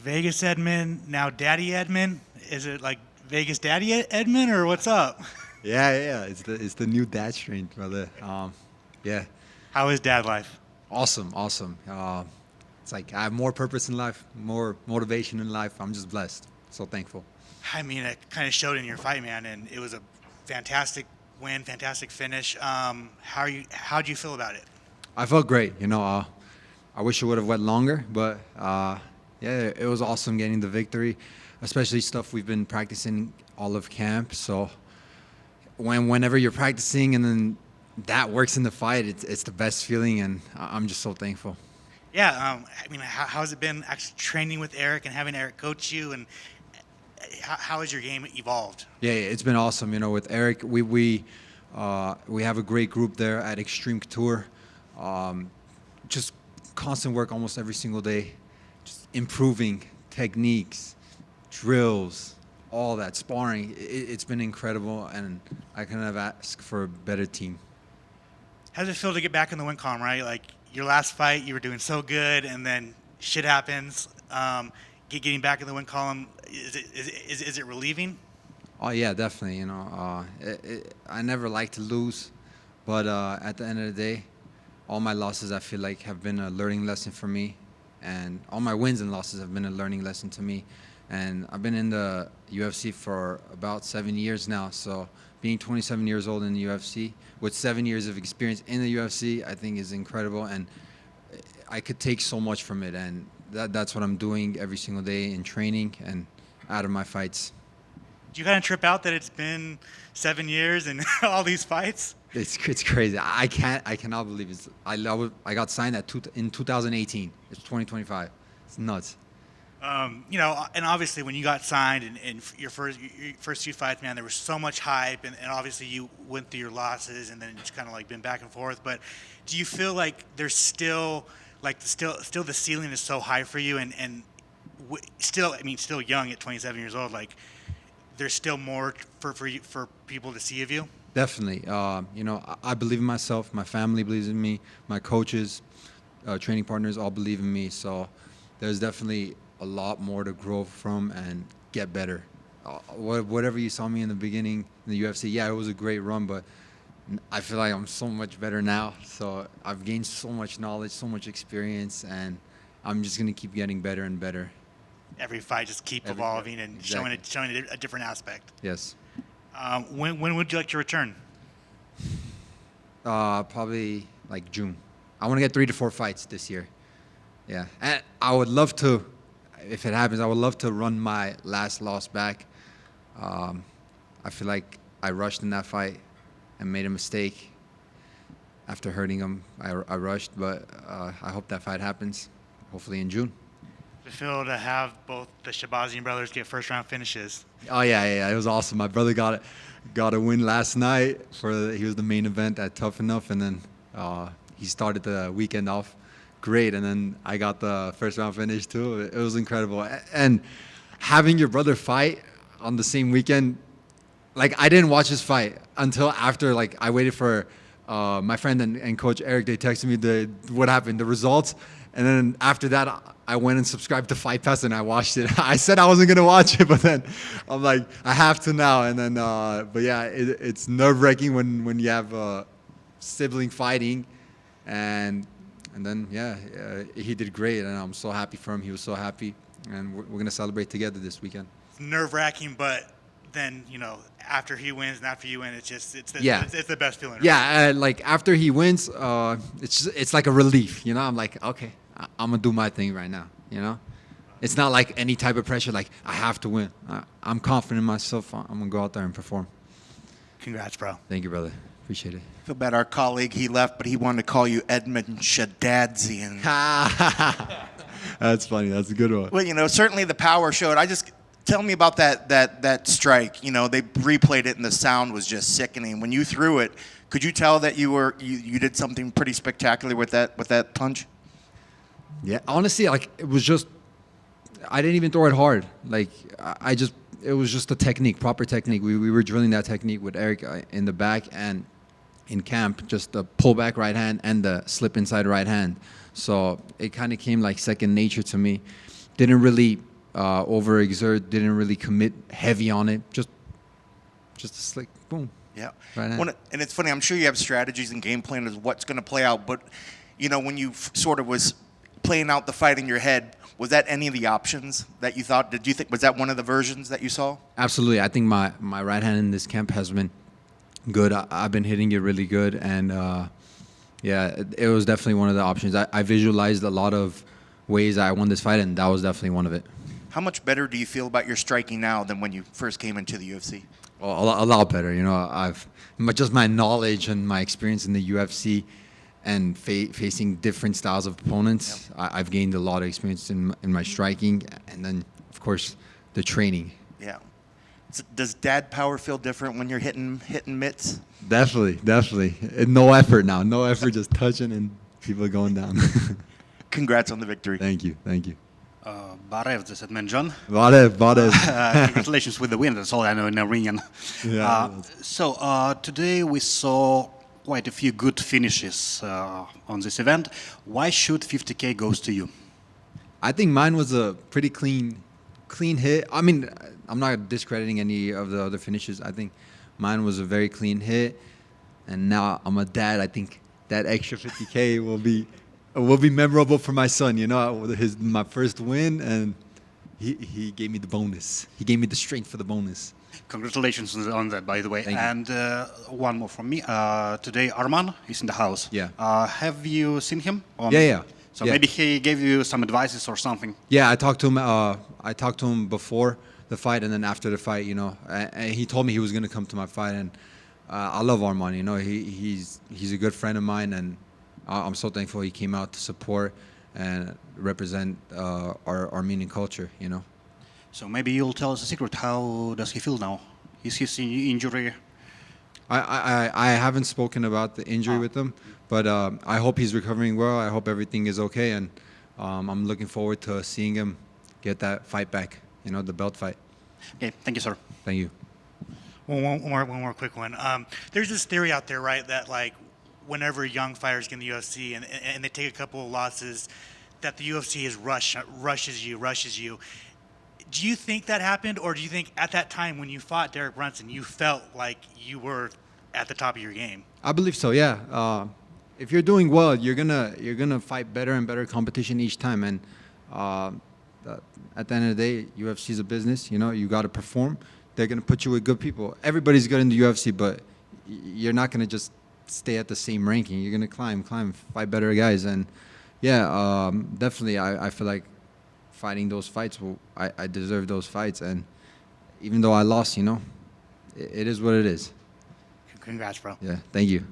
Vegas Edmen, now Daddy Edmen. Is it like Vegas Daddy Edmen, or what's up? Yeah. It's the new dad strain, brother. Yeah, How is dad life? awesome. It's like I have more purpose in life, more motivation in life. I'm just blessed. So thankful. I mean, it kind of showed in your fight, man, and it was a fantastic win, fantastic finish. How'd you feel about it? I felt great. I wish it would have went longer, but yeah, it was awesome getting the victory, especially stuff we've been practicing all of camp. So whenever you're practicing and then that works in the fight, it's the best feeling, and I'm just so thankful. Yeah, I mean, how's it been actually training with Eric and having Eric coach you, and how has your game evolved? Yeah, it's been awesome. With Eric, we have a great group there at Extreme Couture. Just constant work almost every single day, just improving techniques, drills, all that sparring. It's been incredible, and I couldn't have asked for a better team. How does it feel to get back in the win column, right? Like your last fight, you were doing so good, and then shit happens. Getting back in the win column, is it relieving? Oh yeah, definitely. I never like to lose, but at the end of the day, all my losses I feel like have been a learning lesson for me, and all my wins and losses have been a learning lesson to me. And I've been in the UFC for about 7 years now, so being 27 years old in the UFC with 7 years of experience in the UFC, I think is incredible, and I could take so much from it, and that's what I'm doing every single day in training and out of my fights. Do you kind of trip out that it's been 7 years and all these fights? It's crazy. I cannot believe it. I got signed in 2018. It's 2025. It's nuts. And obviously when you got signed and your first few fights, man, there was so much hype, and obviously you went through your losses and then it's kind of like been back and forth. But do you feel like there's still the ceiling is so high for you, and still young at 27 years old, like there's still more for people to see of you? Definitely. I believe in myself. My family believes in me. My coaches, training partners all believe in me. So there's definitely a lot more to grow from and get better. Whatever you saw me in the beginning in the UFC, yeah, it was a great run, but I feel like I'm so much better now. So I've gained so much knowledge, so much experience, and I'm just going to keep getting better and better. Every fight just keep evolving and exactly. showing a different aspect. Yes. When would you like to return? Probably like June. I want to get 3 to 4 fights this year. Yeah, and I would love to, if it happens, I would love to run my last loss back. I feel like I rushed in that fight and made a mistake. After hurting him, I rushed, but I hope that fight happens, hopefully in June. To feel to have both the Shahbazyan brothers get first round finishes. Oh yeah, it was awesome. My brother got a win last night. He was the main event at Tough Enough, and then he started the weekend off great, and then I got the first round finish too. It was incredible, and having your brother fight on the same weekend, like I didn't watch his fight until after, like I waited for my friend and coach Eric. They texted me what happened, the results, and then after that I went and subscribed to Fight Pass and I watched it. I said I wasn't gonna watch it, but then I'm like, I have to now. And then, but yeah, it's nerve-wracking when you have a sibling fighting, and then he did great, and I'm so happy for him. He was so happy, and we're gonna celebrate together this weekend. It's nerve-wracking, but then after he wins and after you win, it's the best feeling. Right? Yeah, like after he wins, it's like a relief. I'm like, okay, I'm gonna do my thing right now. It's not like any type of pressure. Like I have to win. I'm confident in myself. I'm gonna go out there and perform. Congrats, bro. Thank you, brother. Appreciate it. I feel bad our colleague, he left, but he wanted to call you Edmen Shahbazyan. That's funny. That's a good one. Well, certainly the power showed. Tell me about that strike. They replayed it and the sound was just sickening. When you threw it, could you tell that you did something pretty spectacular with that punch? Yeah, honestly, like it was just, I didn't even throw it hard. Like it was just a technique, proper technique. We were drilling that technique with Eric in the back and in camp, just the pull back right hand and the slip inside right hand. So it kind of came like second nature to me. Didn't really overexert, didn't really commit heavy on it. Just a slick boom. Yeah. Right hand. And it's funny, I'm sure you have strategies and game plan as what's going to play out, but, you know, when you sort of was playing out the fight in your head, was that any of the options that you thought? Did you think, was that one of the versions that you saw? Absolutely. I think my right hand in this camp has been good. I've been hitting it really good, and yeah, it was definitely one of the options. I visualized a lot of ways I won this fight, and that was definitely one of it. How much better do you feel about your striking now than when you first came into the UFC? Well, a lot better. You know, just my knowledge and my experience in the UFC and facing different styles of opponents. Yep. I've gained a lot of experience in my striking, and then of course the training. Yeah. Does dad power feel different when you're hitting mitts? Definitely. No effort now. No effort, just touching and people going down. Congrats on the victory. Thank you. Barev, this is Edmen John. Barev. Congratulations with the win. That's all I know in Armenian. Yeah. So today we saw quite a few good finishes on this event. Why should 50K goes to you? I think mine was a pretty clean hit. I mean, I'm not discrediting any of the other finishes. I think mine was a very clean hit. And now I'm a dad. I think that extra 50K will be memorable for my son. You know, my first win, and he gave me the bonus. He gave me the strength for the bonus. Congratulations on that, by the way. Thank you. And one more from me. Today, Arman is in the house. Yeah. Have you seen him? Yeah. So Yeah. maybe he gave you some advices or something. Yeah, I talked to him before the fight, and then after the fight, you know, and he told me he was going to come to my fight, and I love Arman. You know, he's a good friend of mine, and I'm so thankful he came out to support and represent our Armenian culture. You know. So maybe you'll tell us a secret. How does he feel now? Is his injury? I haven't spoken about the injury with him, but I hope he's recovering well. I hope everything is okay, and I'm looking forward to seeing him get that fight back. You know, the belt fight. Okay, thank you, sir. Thank you. One more quick one. There's this theory out there, right, that like whenever young fighters get in the UFC and they take a couple of losses, that the UFC rushes you. Do you think that happened, or do you think at that time when you fought Derek Brunson, you felt like you were at the top of your game? I believe so. Yeah. If you're doing well, you're gonna fight better and better competition each time. And at the end of the day, UFC is a business. You know, you got to perform. They're gonna put you with good people. Everybody's good in the UFC, but you're not gonna just stay at the same ranking. You're gonna climb, fight better guys. And yeah, definitely, I feel like fighting those fights, I deserve those fights. And even though I lost, you know, it is what it is. Congrats, bro. Yeah, thank you.